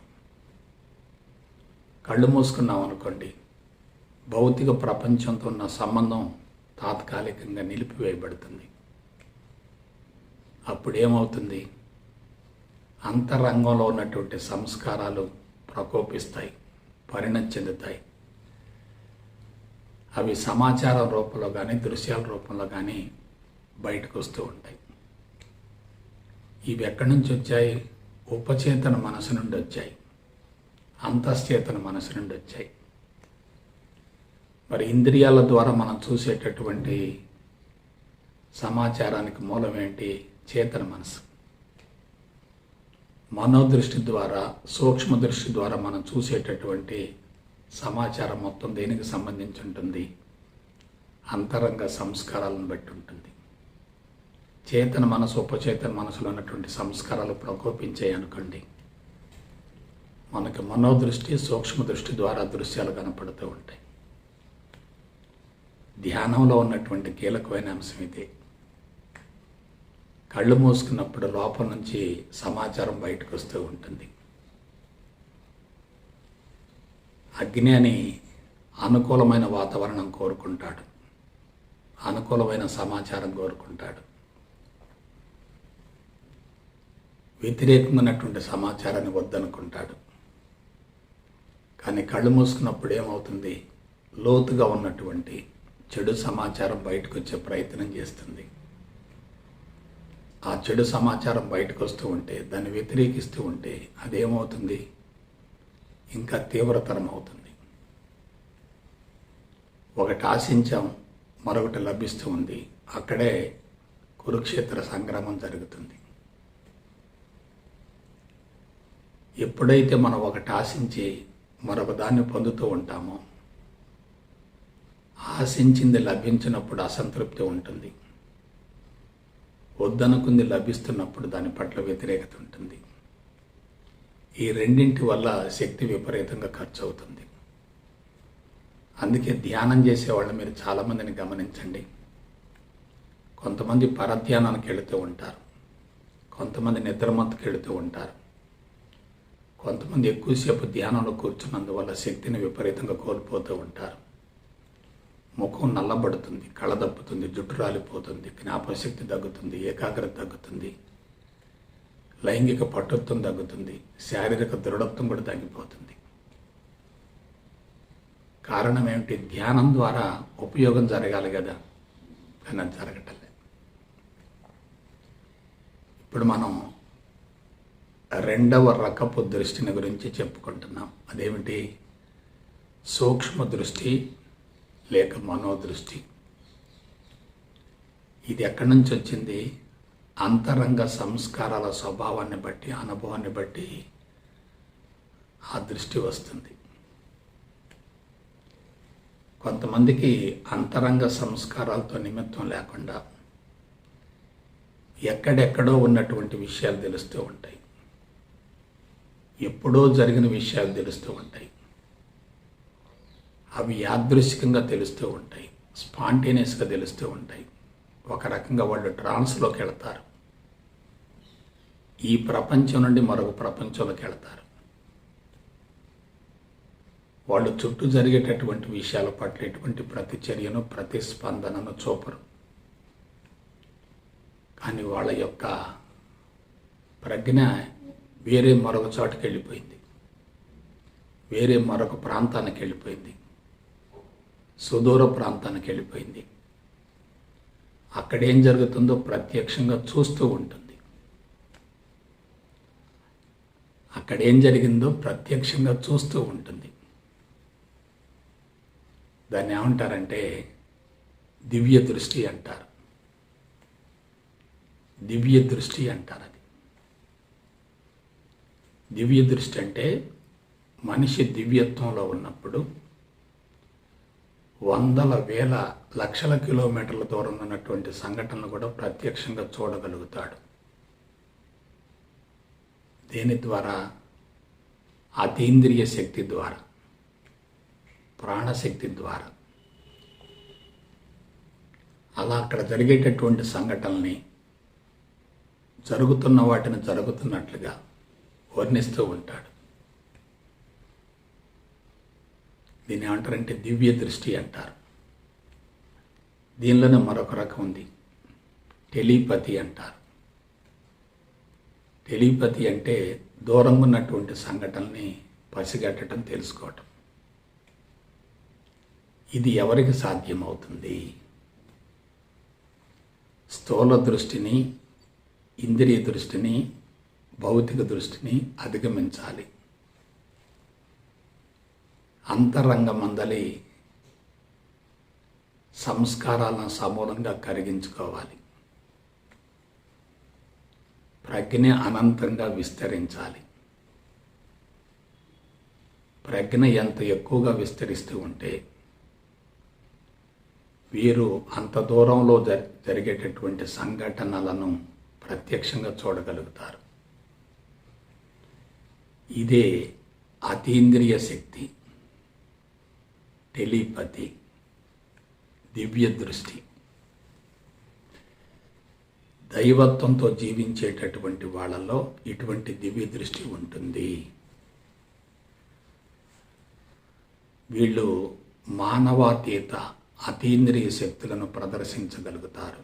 కళ్ళు మూసుకున్నాం అనుకోండి, భౌతిక ప్రపంచంతో ఉన్న సంబంధం తాత్కాలికంగా నిలిపివేయబడుతుంది. అప్పుడు ఏమవుతుంది? అంతరంగంలో ఉన్నటువంటి సంస్కారాలు ప్రకోపిస్తాయి, పరిణతి చెందుతాయి. అవి సమాచారం రూపంలో కానీ, దృశ్యాల రూపంలో కానీ బయటకు వస్తూ ఉంటాయి. ఇవి ఎక్కడి నుంచి వచ్చాయి? ఉపచేతన మనసు నుండి వచ్చాయి, అంతశ్చేతన మనసు నుండి వచ్చాయి. మరి ఇంద్రియాల ద్వారా మనం చూసేటటువంటి సమాచారానికి మూలం ఏంటి? చేతన మనసు. మనోదృష్టి ద్వారా, సూక్ష్మ దృష్టి ద్వారా మనం చూసేటటువంటి సమాచారం మొత్తం దేనికి సంబంధించి ఉంటుంది? అంతరంగ సంస్కారాలను బట్టి ఉంటుంది. చేతన మనసు, ఉపచేతన మనసులో ఉన్నటువంటి సంస్కారాలు ప్రకోపించాయి అనుకోండి, మనకి మనోదృష్టి, సూక్ష్మ దృష్టి ద్వారా దృశ్యాలు కనపడుతూ ఉంటాయి. ధ్యానంలో ఉన్నటువంటి కీలకమైన అంశం ఇది. కళ్ళు మూసుకున్నప్పుడు లోపల నుంచి సమాచారం బయటకు వస్తూ ఉంటుంది. అజ్ఞాని అనుకూలమైన వాతావరణం కోరుకుంటాడు, అనుకూలమైన సమాచారం కోరుకుంటాడు. వ్యతిరేకంగా ఉన్నటువంటి సమాచారాన్ని వద్దనుకుంటాడు. కానీ కళ్ళు మూసుకున్నప్పుడు ఏమవుతుంది? లోతుగా ఉన్నటువంటి చెడు సమాచారం బయటకు వచ్చే ప్రయత్నం చేస్తుంది. ఆ చెడు సమాచారం బయటకు వస్తూ ఉంటే, దాన్ని వ్యతిరేకిస్తూ ఉంటే అదేమవుతుంది? ఇంకా తీవ్రతరం అవుతుంది. ఒకటి ఆశించాం, మరొకటి లభిస్తూ ఉంది. అక్కడే కురుక్షేత్ర సంగ్రామం జరుగుతుంది. ఎప్పుడైతే మనం ఒకటి ఆశించి మరొక దాన్ని పొందుతూ ఉంటామో, ఆశించింది లభించినప్పుడు అసంతృప్తి ఉంటుంది. వద్దనుకుంది లభిస్తున్నప్పుడు దాని పట్ల వ్యతిరేకత ఉంటుంది. ఈ రెండింటి వల్ల శక్తి విపరీతంగా ఖర్చు అవుతుంది. అందుకే ధ్యానం చేసేవాళ్ళు మీరు చాలామందిని గమనించండి. కొంతమంది పరధ్యానానికి వెళుతూ ఉంటారు, కొంతమంది నిద్రమత్తుకు వెళుతూ ఉంటారు, కొంతమంది ఎక్కువసేపు ధ్యానంలో కూర్చున్నందువల్ల శక్తిని విపరీతంగా కోల్పోతూ ఉంటారు. ముఖం నల్లబడుతుంది, కళ్ళ దప్పుతుంది, జుట్టు రాలిపోతుంది, జ్ఞాపకశక్తి తగ్గుతుంది, ఏకాగ్రత తగ్గుతుంది, లైంగిక పటుత్వం తగ్గుతుంది, శారీరక దృఢత్వం కూడా తగ్గిపోతుంది. కారణం ఏమిటి? ధ్యానం ద్వారా ఉపయోగం జరగాలి కదా, కానీ అది జరగటలే. ఇప్పుడు మనం రెండవ రకపు దృష్టిని గురించి చెప్పుకుంటున్నాం. అదేమిటి? సూక్ష్మ దృష్టి లేక మనోదృష్టి. ఇది ఎక్కడి నుంచి వచ్చింది? అంతరంగ సంస్కారాల స్వభావాన్ని బట్టి, అనుభవాన్ని బట్టి ఆ దృష్టి వస్తుంది. కొంతమందికి అంతరంగ సంస్కారాలతో నిమిత్తం లేకుండా ఎక్కడెక్కడో ఉన్నటువంటి విషయాలు తెలుస్తూ ఉంటాయి, ఎప్పుడో జరిగిన విషయాలు తెలుస్తూ ఉంటాయి. అవి యాదృశ్చికంగా తెలుస్తూ ఉంటాయి, స్పాంటేనియస్గా తెలుస్తూ ఉంటాయి. ఒక రకంగా వాళ్ళు ట్రాన్స్లోకి వెళతారు, ఈ ప్రపంచం నుండి మరొక ప్రపంచంలోకి వెళతారు. వాళ్ళు చుట్టూ జరిగేటటువంటి విషయాల పట్ల ఎటువంటి ప్రతిచర్యను, ప్రతిస్పందనను చూపరు. కానీ వాళ్ళ యొక్క ప్రజ్ఞ వేరే మరొక చోటుకి వెళ్ళిపోయింది, వేరే మరొక ప్రాంతానికి వెళ్ళిపోయింది, సుదూర ప్రాంతానికి వెళ్ళిపోయింది. అక్కడేం జరుగుతుందో ప్రత్యక్షంగా చూస్తూ ఉంటుంది. అక్కడేం జరిగిందో ప్రత్యక్షంగా చూస్తూ ఉంటుంది. దాన్ని ఏమంటారంటే దివ్య దృష్టి అంటారు. దివ్య దృష్టి అంటారు. అది దివ్య దృష్టి అంటే మనిషి దివ్యత్వంలో ఉన్నప్పుడు వందల వేల లక్షల కిలోమీటర్ల దూరం ఉన్నటువంటి సంఘటనలు కూడా ప్రత్యక్షంగా చూడగలుగుతాడు. దేని ద్వారా? అతీంద్రియ శక్తి ద్వారా, ప్రాణశక్తి ద్వారా. అలా అక్కడ జరిగేటటువంటి సంఘటనల్ని, జరుగుతున్న వాటిని జరుగుతున్నట్లుగా వర్ణిస్తూ ఉంటాడు. దీన్ని ఏమంటారంటే దివ్య దృష్టి అంటారు. దీనిలోనే మరొక రకం ఉంది, టెలిపతి అంటారు. టెలిపతి అంటే దూరంగా ఉన్నటువంటి సంఘటనల్ని పసిగట్టడం, తెలుసుకోవటం. ఇది ఎవరికి సాధ్యమవుతుంది? స్థూల దృష్టిని, ఇంద్రియ దృష్టిని, భౌతిక దృష్టిని అధిగమించాలి. అంతరంగమందలి సంస్కారాలను సమూలంగా కరిగించుకోవాలి. ప్రజ్ఞ అనంతంగా విస్తరించాలి. ప్రజ్ఞ ఎంత ఎక్కువగా విస్తరిస్తూ ఉంటే వీరు అంత దూరంలో జరిగేటటువంటి సంఘటనలను ప్రత్యక్షంగా చూడగలుగుతారు. ఇదే అతీంద్రియ శక్తి, టెలిపతి, దివ్య దృష్టి. దైవత్వంతో జీవించేటటువంటి వాళ్ళలో ఇటువంటి దివ్య దృష్టి ఉంటుంది. వీళ్ళు మానవాతీత అతీంద్రియ శక్తులను ప్రదర్శించగలుగుతారు,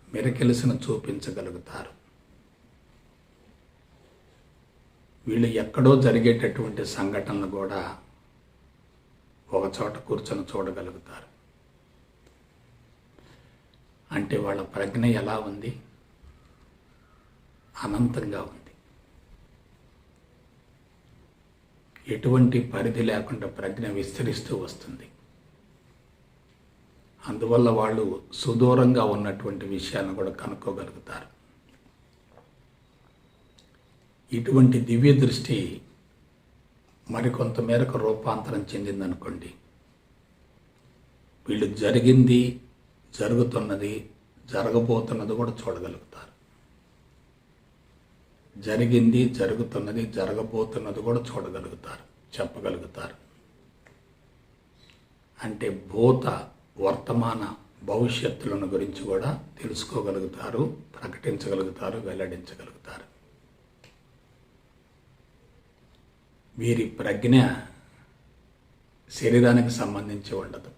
మిరకిల్స్ను చూపించగలుగుతారు. వీళ్ళు ఎక్కడో జరిగేటటువంటి సంఘటనలు కూడా ఒకచోట కూర్చొని చూడగలుగుతారు. అంటే వాళ్ళ ప్రజ్ఞ ఎలా ఉంది? అనంతంగా ఉంది. ఎటువంటి పరిధి లేకుండా ప్రజ్ఞ విస్తరిస్తూ వస్తుంది. అందువల్ల వాళ్ళు సుదూరంగా ఉన్నటువంటి విషయాలను కూడా కనుక్కోగలుగుతారు. ఇటువంటి దివ్య దృష్టి మరికొంత మేరకు రూపాంతరం చెందిందనుకోండి, వీళ్ళు జరిగింది, జరుగుతున్నది, జరగబోతున్నది కూడా చూడగలుగుతారు. జరిగింది, జరుగుతున్నది, జరగబోతున్నది కూడా చూడగలుగుతారు, చెప్పగలుగుతారు. అంటే భూత, వర్తమాన, భవిష్యత్తులను గురించి కూడా తెలుసుకోగలుగుతారు, ప్రకటించగలుగుతారు, వెల్లడించగలుగుతారు. వీరి ప్రజ్ఞ శరీరానికి సంబంధించి ఉండదు.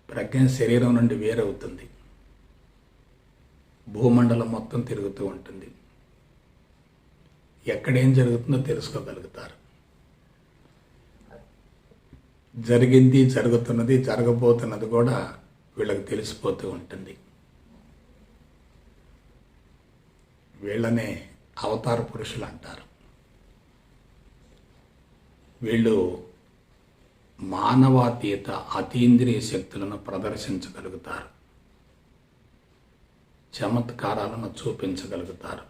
ప్రజ్ఞ శరీరం నుండి వేరవుతుంది. భూమండలం మొత్తం తిరుగుతూ ఉంటుంది. ఎక్కడేం జరుగుతుందో తెలుసుకోగలుగుతారు. జరిగింది, జరుగుతున్నది, జరగబోతున్నది కూడా వీళ్ళకి తెలిసిపోతూ ఉంటుంది. వీళ్ళనే అవతార పురుషులు అంటారు. వీళ్ళు మానవాతీత అతీంద్రియ శక్తులను ప్రదర్శించగలుగుతారు, చమత్కారాలను చూపించగలుగుతారు,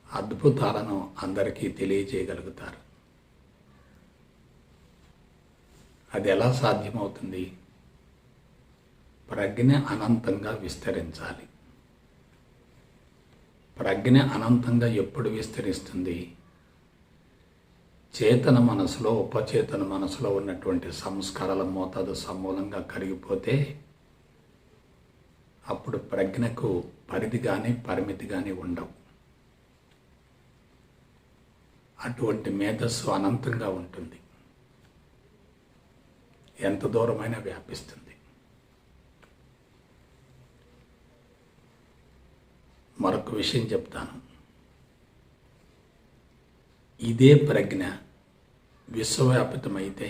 అద్భుతాలను అందరికీ తెలియజేయగలుగుతారు. అది ఎలా సాధ్యమవుతుంది? ప్రజ్ఞ అనంతంగా విస్తరించాలి. ప్రజ్ఞ అనంతంగా ఎప్పుడు విస్తరిస్తుంది? చేతన మనసులో, ఉపచేతన మనసులో ఉన్నటువంటి సంస్కారాల మోతాదు సమూలంగా కరిగిపోతే అప్పుడు ప్రజ్ఞకు పరిధి కానీ పరిమితి కానీ ఉండవు. అటువంటి మేధస్సు అనంతంగా ఉంటుంది, ఎంత దూరమైనా వ్యాపిస్తుంది. మరొక విషయం చెప్తాను. ఇదే ప్రజ్ఞ విశ్వవ్యాపితమైతే,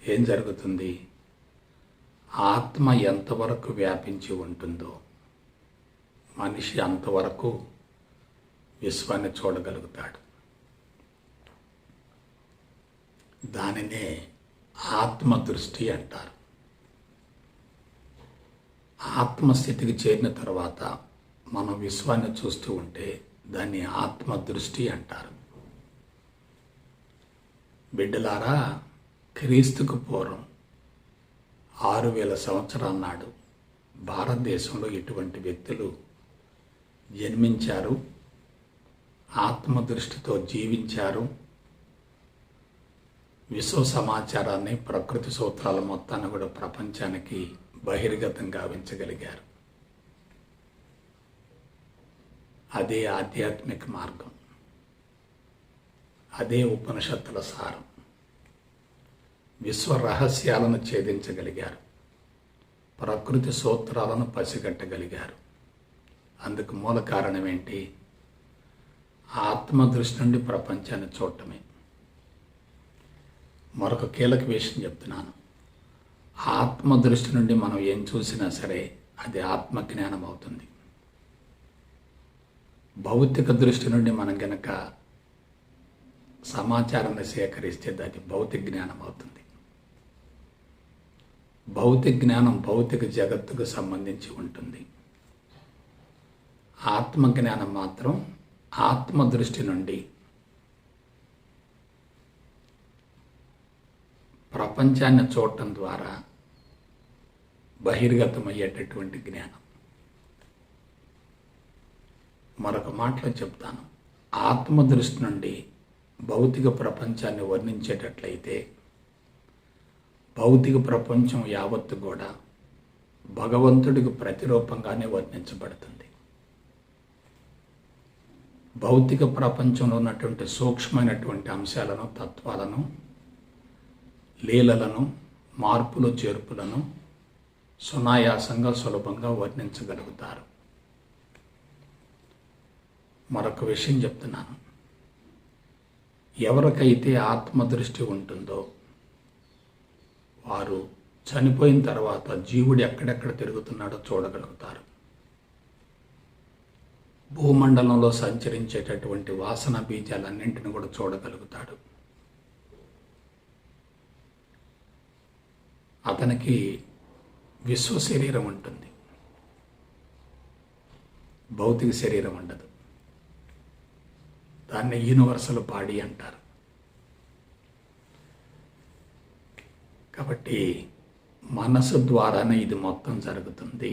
ఏం జరుగుతుంది? ఆత్మ ఎంతవరకు వ్యాపించి ఉంటుందో మనిషి అంతవరకు విశ్వాన్ని చూడగలుగుతాడు. దానినే ఆత్మదృష్టి అంటారు. ఆత్మస్థితికి చేరిన తర్వాత మనం విశ్వాన్ని చూస్తూ ఉంటే దాన్ని ఆత్మదృష్టి అంటారు. బిడ్డలారా, క్రీస్తుకు పూర్వం 6000 సంవత్సరాల నాడు భారతదేశంలో ఇటువంటి వ్యక్తులు జన్మించారు, ఆత్మదృష్టితో జీవించారు, విశ్వ సమాచారాన్ని, ప్రకృతి సూత్రాల మొత్తాన్ని కూడా ప్రపంచానికి బహిర్గతం గావించగలిగారు. అదే ఆధ్యాత్మిక మార్గం, అదే ఉపనిషత్తుల సారం. విశ్వ రహస్యాలను ఛేదించగలిగారు, ప్రకృతి సూత్రాలను పసిగట్టగలిగారు. అందుకు మూల కారణం ఏంటి? ఆత్మదృష్టి నుండి ప్రపంచాన్ని చూడటమే. మరొక కీలక విషయం చెప్తున్నాను. ఆత్మదృష్టి నుండి మనం ఏం చూసినా సరే అది ఆత్మజ్ఞానం అవుతుంది. భౌతిక దృష్టి నుండి మనం గనక సమాచారాన్ని సేకరిస్తే అది భౌతిక జ్ఞానం అవుతుంది. భౌతిక జ్ఞానం భౌతిక జగత్తుకు సంబంధించి ఉంటుంది. ఆత్మజ్ఞానం మాత్రం ఆత్మ దృష్టి నుండి ప్రపంచాన్ని చూడటం ద్వారా బహిర్గతమయ్యేటటువంటి జ్ఞానం. మరొక మాటలో చెప్తాను, ఆత్మ దృష్టి నుండి భౌతిక ప్రపంచాన్ని వర్ణించేటట్లయితే భౌతిక ప్రపంచం యావత్తు కూడా భగవంతుడికి ప్రతిరూపంగానే వర్ణించబడుతుంది. భౌతిక ప్రపంచంలో ఉన్నటువంటి సూక్ష్మమైనటువంటి అంశాలను, తత్వాలను, లీలలను, మార్పులు చేర్పులను సునాయాసంగా సులభంగా వర్ణించగలుగుతారు. మరొక విషయం చెప్తున్నాను, ఎవరికైతే ఆత్మదృష్టి ఉంటుందో వారు చనిపోయిన తర్వాత జీవుడు ఎక్కడెక్కడ తిరుగుతున్నాడో చూడగలుగుతారు. భూమండలంలో సంచరించేటటువంటి వాసన బీజాలన్నింటిని కూడా చూడగలుగుతాడు. అతనికి విశ్వ శరీరం ఉంటుంది, భౌతిక శరీరం ఉండదు. దాన్ని యూనివర్సల్ బాడీ అంటారు. కాబట్టి మనసు ద్వారానే ఇది మొత్తం జరుగుతుంది.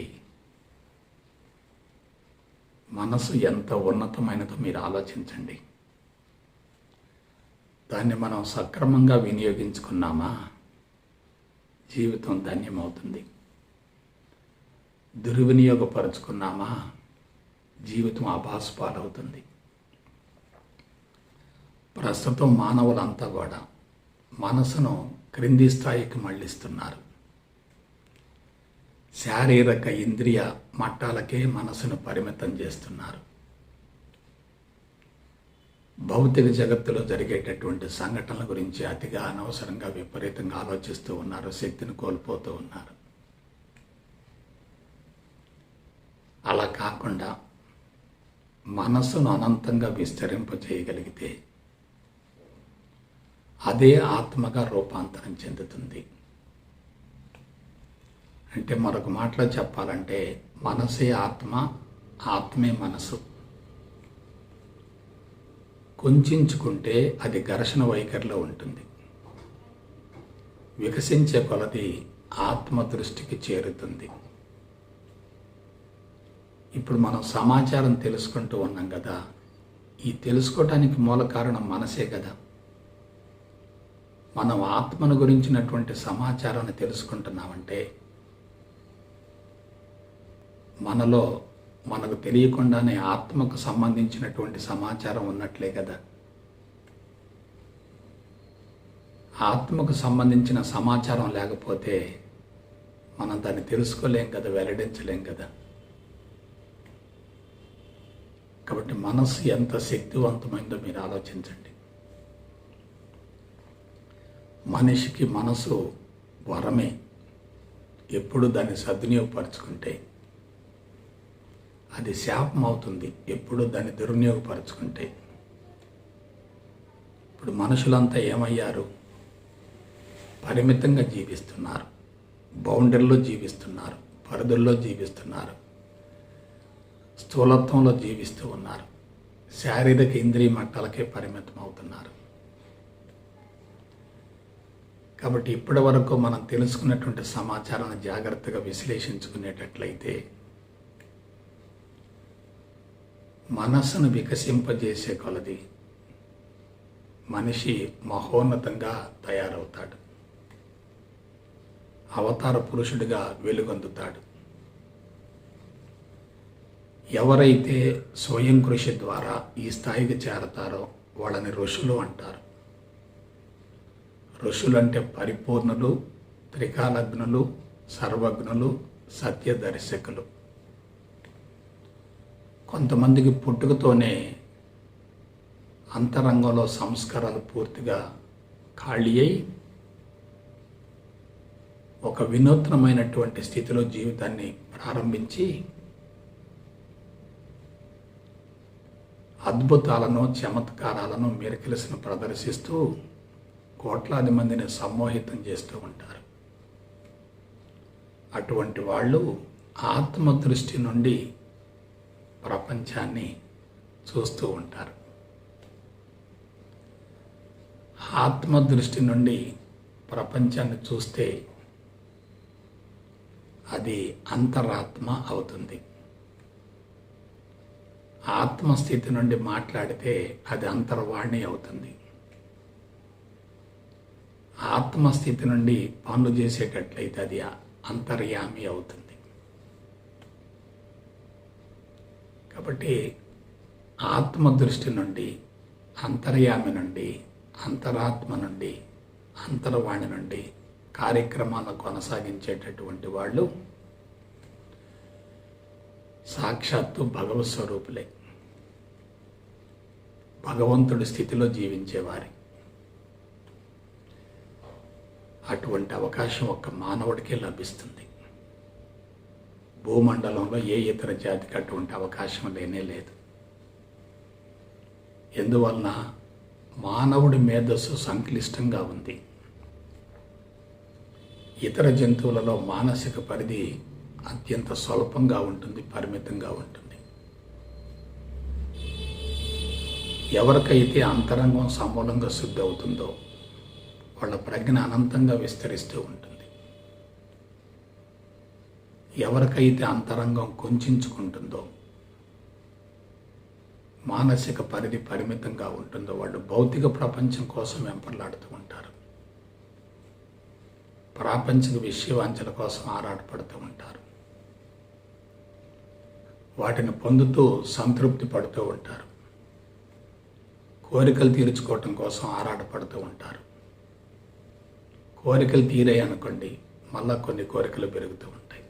మనసు ఎంత ఉన్నతమైనదో మీరు ఆలోచించండి. దాన్ని మనం సక్రమంగా వినియోగించుకున్నామా జీవితం ధన్యమవుతుంది. దుర్వినియోగపరుచుకున్నామా జీవితం అభాసుపాలవుతుంది. ప్రస్తుతం మానవులంతా కూడా మనసును క్రింది స్థాయికి మళ్ళిస్తున్నారు. శారీరక ఇంద్రియ మట్టాలకే మనసును పరిమితం చేస్తున్నారు. భౌతిక జగత్తులో జరిగేటటువంటి సంఘటనల గురించి అతిగా అనవసరంగా విపరీతంగా ఆలోచిస్తూ ఉన్నారు, శక్తిని కోల్పోతూ ఉన్నారు. అలా కాకుండా మనసును అనంతంగా విస్తరింపజేయగలిగితే అదే ఆత్మగా రూపాంతరం చెందుతుంది. అంటే మరొక మాటలో చెప్పాలంటే మనసే ఆత్మ, ఆత్మే మనసు. కుంచుకుంటే అది ఘర్షణ వైఖరిలో ఉంటుంది. వికసించే కొలది ఆత్మ దృష్టికి చేరుతుంది. ఇప్పుడు మనం సమాచారం తెలుసుకుంటూ ఉన్నాం కదా, ఈ తెలుసుకోవటానికి మూల కారణం మనసే కదా. మనం ఆత్మను గురించినటువంటి సమాచారాన్ని తెలుసుకుంటున్నామంటే మనలో మనకు తెలియకుండానే ఆత్మకు సంబంధించినటువంటి సమాచారం ఉన్నట్లే కదా. ఆత్మకు సంబంధించిన సమాచారం లేకపోతే మనం దాన్ని తెలుసుకోలేం కదా, వెల్లడించలేం కదా. కాబట్టి మనసు ఎంత శక్తివంతమైందో మీరు ఆలోచించండి. మనిషికి మనసు వరమే. ఎప్పుడు దాన్ని సద్వినియోగపరుచుకుంటే అది శాపం అవుతుంది, ఎప్పుడు దాన్ని దుర్వినియోగపరుచుకుంటే. ఇప్పుడు మనుషులంతా ఏమయ్యారు? పరిమితంగా జీవిస్తున్నారు, బౌండరీలో జీవిస్తున్నారు, పరిధుల్లో జీవిస్తున్నారు, స్థూలత్వంలో జీవిస్తూ ఉన్నారు, శారీరక ఇంద్రియ మట్టాలకే పరిమితం అవుతున్నారు. కాబట్టి ఇప్పటి వరకు మనం తెలుసుకున్నటువంటి సమాచారాన్ని జాగ్రత్తగా విశ్లేషించుకునేటట్లయితే మనస్సును వికసింపజేసే కొలది మనిషి మహోన్నతంగా తయారవుతాడు, అవతార పురుషుడిగా వెలుగొందుతాడు. ఎవరైతే స్వయం కృషి ద్వారా ఈ స్థాయికి చేరతారో వాళ్ళని ఋషులు అంటారు. ఋషులంటే పరిపూర్ణులు, త్రికాలజ్ఞులు, సర్వజ్ఞులు, సత్యదర్శకులు. కొంతమందికి పుట్టుకతోనే అంతరంగంలో సంస్కారాలు పూర్తిగా ఖాళీ అయి ఒక వినూత్నమైనటువంటి స్థితిలో జీవితాన్ని ప్రారంభించి అద్భుతాలను, చమత్కారాలను, మిరకిల్స్ను ప్రదర్శిస్తూ కోట్లాది మందిని సమ్మోహితం చేస్తూ ఉంటారు. అటువంటి వాళ్ళు ఆత్మదృష్టి నుండి ప్రపంచాన్ని చూస్తూ ఉంటారు. ఆత్మదృష్టి నుండి ప్రపంచాన్ని చూస్తే అది అంతరాత్మ అవుతుంది. ఆత్మస్థితి నుండి మాట్లాడితే అది అంతర్వాణి అవుతుంది. ఆత్మస్థితి నుండి పనులు చేసేటట్లయితే అది అంతర్యామి అవుతుంది. కాబట్టి ఆత్మదృష్టి నుండి, అంతర్యామి నుండి, అంతరాత్మ నుండి, అంతర్వాణి నుండి కార్యక్రమాలను కొనసాగించేటటువంటి వాళ్ళు సాక్షాత్తు భగవత్ స్వరూపులే, భగవంతుడి స్థితిలో జీవించేవారి. అటువంటి అవకాశం ఒక్క మానవుడికే లభిస్తుంది. భూమండలంలో ఏ ఇతర జాతికి అటువంటి అవకాశం లేనే లేదు. ఎందువలన మానవుడి మేధస్సు సంక్లిష్టంగా ఉంది. ఇతర జంతువులలో మానసిక పరిధి అత్యంత స్వల్పంగా ఉంటుంది, పరిమితంగా ఉంటుంది. ఎవరికైతే అంతరంగం సమూలంగా శుద్ధి అవుతుందో వాళ్ళ ప్రజ్ఞ అనంతంగా విస్తరిస్తూ ఉంటుంది. ఎవరికైతే అంతరంగం కుంచుకుంటుందో, మానసిక పరిధి పరిమితంగా ఉంటుందో వాళ్ళు భౌతిక ప్రపంచం కోసం వెంపర్లాడుతూ ఉంటారు. ప్రాపంచిక విషయవాంఛల కోసం ఆరాటపడుతూ ఉంటారు. వాటిని పొందుతూ సంతృప్తి పడుతూ ఉంటారు. కోరికలు తీర్చుకోవటం కోసం ఆరాటపడుతూ ఉంటారు. కోరికలు తీరాయి అనుకోండి, మళ్ళా కొన్ని కోరికలు పెరుగుతూ ఉంటాయి.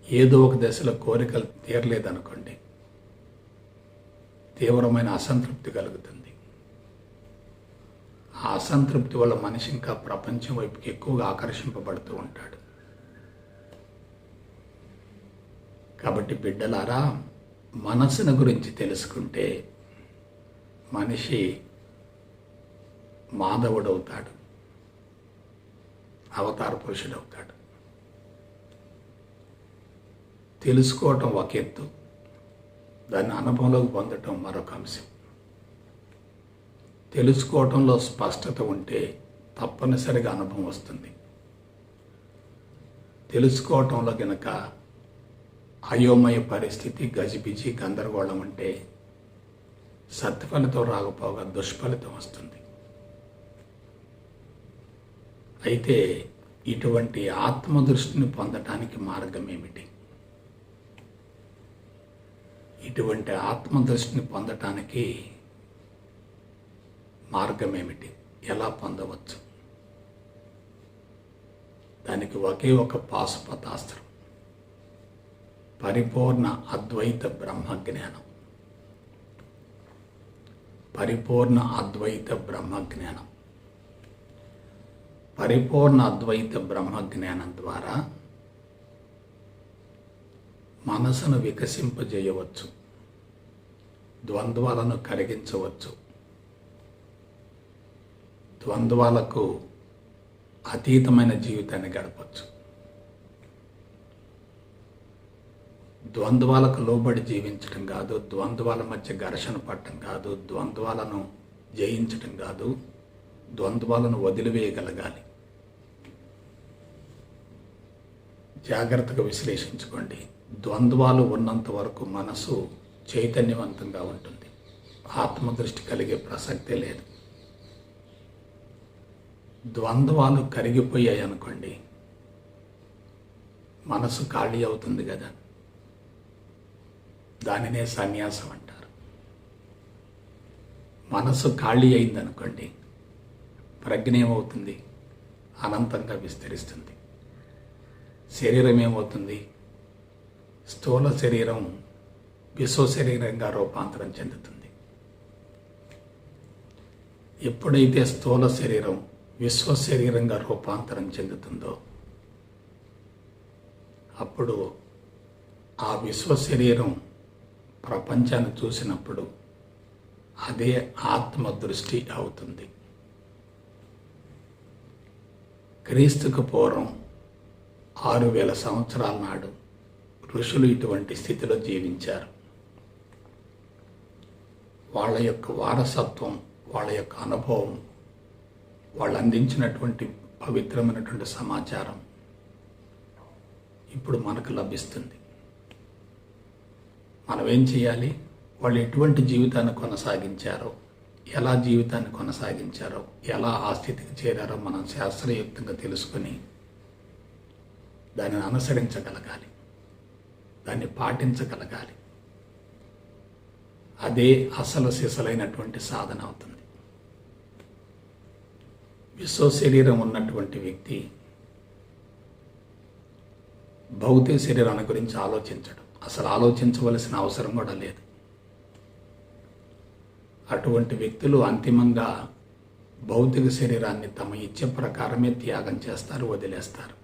ఏదో ఒక దశలో కోరికలు తీరలేదనుకోండి, తీవ్రమైన అసంతృప్తి కలుగుతుంది. ఆ అసంతృప్తి వల్ల మనిషి ఇంకా ప్రపంచం వైపుకి ఎక్కువగా ఆకర్షింపబడుతూ ఉంటాడు. కాబట్టి బిడ్డలారా, మనసును గురించి తెలుసుకుంటే మనిషి మాధవుడవుతాడు, అవతార పురుషుడవుతాడు. తెలుసుకోవటం ఒక ఎత్తు, దాన్ని అనుభవంలోకి పొందటం మరొక అంశం. తెలుసుకోవటంలో స్పష్టత ఉంటే తప్పనిసరిగా అనుభవం వస్తుంది. తెలుసుకోవటంలో గనక అయోమయ పరిస్థితి, గజిబిజి, గందరగోళం ఉంటే సత్ఫలితం రాకపోగా దుష్ఫలితం వస్తుంది. అయితే ఇటువంటి ఆత్మదృష్టిని పొందటానికి మార్గం ఏమిటి? ఇటువంటి ఆత్మదృష్టిని పొందటానికి మార్గం ఏమిటి? ఎలా పొందవచ్చు? దానికి ఒకే ఒక పాశుపతాస్త్రం, పరిపూర్ణ అద్వైత బ్రహ్మజ్ఞానం. పరిపూర్ణ అద్వైత బ్రహ్మజ్ఞానం. పరిపూర్ణ అద్వైత బ్రహ్మజ్ఞానం ద్వారా మనసును వికసింపజేయవచ్చు, ద్వంద్వాలను కరిగించవచ్చు, ద్వంద్వాలకు అతీతమైన జీవితాన్ని గడపచ్చు. ద్వంద్వాలకు లోబడి జీవించడం కాదు, ద్వంద్వాల మధ్య ఘర్షణ పడటం కాదు, ద్వంద్వాలను జయించటం కాదు, ద్వంద్వాలను వదిలివేయగలగాలి. జాగ్రత్తగా విశ్లేషించుకోండి. ద్వంద్వాలు ఉన్నంత వరకు మనసు చైతన్యవంతంగా ఉంటుంది, ఆత్మదృష్టి కలిగే ప్రసక్తే లేదు. ద్వంద్వాలు కరిగిపోయాయి అనుకోండి, మనసు ఖాళీ అవుతుంది కదా, దానినే సన్యాసం అంటారు. మనసు ఖాళీ అయిందనుకోండి, ప్రజ్ఞ ఏమవుతుంది? అనంతంగా విస్తరిస్తుంది. శరీరం ఏమవుతుంది? స్థూల శరీరం విశ్వ శరీరంగా రూపాంతరం చెందుతుంది. ఎప్పుడైతే స్థూల శరీరం విశ్వ శరీరంగా రూపాంతరం చెందుతుందో అప్పుడు ఆ విశ్వ శరీరం ప్రపంచాన్ని చూసినప్పుడు అదే ఆత్మదృష్టి అవుతుంది. క్రీస్తుకు పూర్వం 6000 సంవత్సరాల నాడు ఋషులు ఇటువంటి స్థితిలో జీవించారు. వాళ్ళ యొక్క వారసత్వం, వాళ్ళ యొక్క అనుభవం, వాళ్ళు అందించినటువంటి పవిత్రమైనటువంటి సమాచారం ఇప్పుడు మనకు లభిస్తుంది. మనం ఏం చేయాలి? వాళ్ళు ఎటువంటి జీవితాన్ని కొనసాగించారో, ఎలా జీవితాన్ని కొనసాగించారో, ఎలా ఆ స్థితికి చేరారో మనం శాస్త్రయుక్తంగా తెలుసుకొని దానిని అనుసరించగలగాలి, దాన్ని పాటించగలగాలి. అదే అసలు సిసలైనటువంటి సాధన అవుతుంది. విశ్వ శరీరం ఉన్నటువంటి వ్యక్తి భౌతిక శరీరాన్ని గురించి ఆలోచించడం, అసలు ఆలోచించవలసిన అవసరం కూడా లేదు. అటువంటి వ్యక్తులు అంతిమంగా భౌతిక శరీరాన్ని తమ ఇచ్చ ప్రకారమే త్యాగం చేస్తారు, వదిలేస్తారు.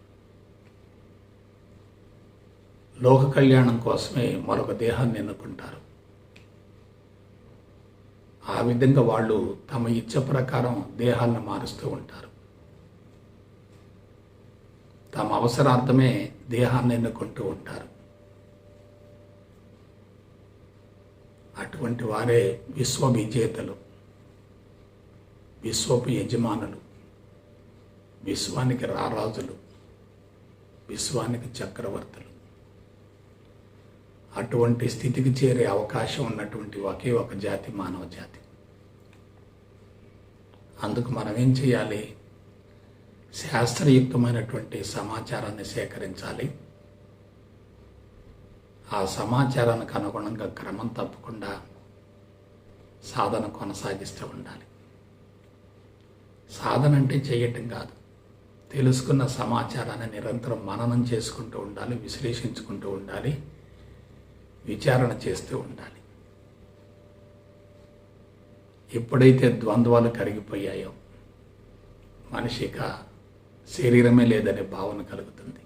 లోక కళ్యాణం కోసమే మరొక దేహాన్ని ఎన్నుకుంటారు. ఆ విధంగా వాళ్ళు తమ ఇచ్చ ప్రకారం దేహాలను మారుస్తూ ఉంటారు. తమ అవసరార్థమే దేహాన్ని ఎన్నుకుంటూ ఉంటారు. అటువంటి వారే విశ్వ విజేతలు, విశ్వపు యజమానులు, విశ్వానికి రారాజులు, విశ్వానికి చక్రవర్తులు. అటువంటి స్థితికి చేరే అవకాశం ఉన్నటువంటి ఒకే ఒక జాతి మానవ జాతి. అందుకు మనం ఏం చేయాలి? శాస్త్రయుక్తమైనటువంటి సమాచారాన్ని సేకరించాలి. ఆ సమాచారానికి అనుగుణంగా క్రమం తప్పకుండా సాధన కొనసాగిస్తూ ఉండాలి. సాధన అంటే చేయటం కాదు, తెలుసుకున్న సమాచారాన్ని నిరంతరం మననం చేసుకుంటూ ఉండాలి, విశ్లేషించుకుంటూ ఉండాలి, విచారణ చేస్తూ ఉండాలి. ఎప్పుడైతే ద్వంద్వాలు కరిగిపోయాయో మనిషిక శరీరమే లేదనే భావన కలుగుతుంది.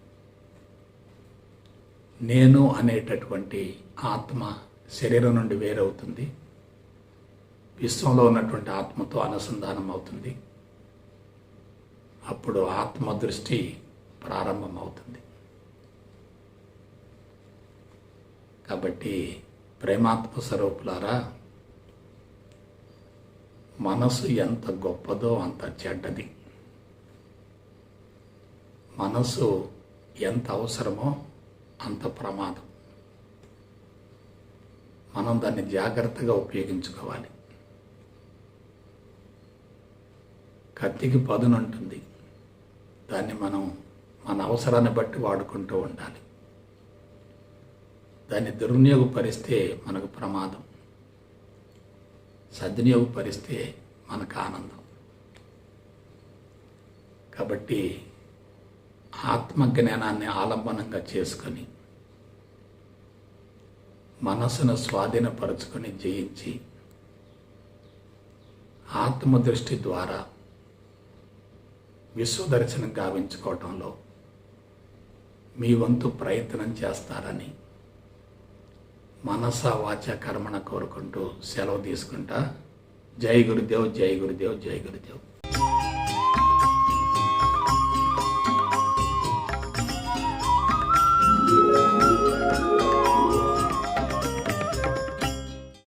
నేను అనేటటువంటి ఆత్మ శరీరం నుండి వేరవుతుంది, విశ్వంలో ఉన్నటువంటి ఆత్మతో అనుసంధానం అవుతుంది. అప్పుడు ఆత్మ దృష్టి ప్రారంభమవుతుంది. కాబట్టి ప్రేమాత్మ స్వరూపులారా, మనసు ఎంత గొప్పదో అంత చెడ్డది. మనసు ఎంత అవసరమో అంత ప్రమాదం. మనం దాన్ని జాగ్రత్తగా ఉపయోగించుకోవాలి. కత్తికి పదునుంటుంది, దాన్ని మనం మన అవసరాన్ని బట్టి వాడుకుంటూ ఉండాలి. దాన్ని దుర్వినియోగపరిస్తే మనకు ప్రమాదం, సద్వినియోగపరిస్తే మనకు ఆనందం. కాబట్టి ఆత్మజ్ఞానాన్ని ఆలంబనంగా చేసుకొని మనసును స్వాధీనపరుచుకొని జయించి ఆత్మదృష్టి ద్వారా విశ్వదర్శనం గావించుకోవటంలో మీ వంతు ప్రయత్నం చేస్తారని మనస వాచ కర్మణ కోరుకుంటూ సెలవు తీసుకుంటా. జై గురుదేవ్, జై గురుదేవ్, జై గురుదేవ్.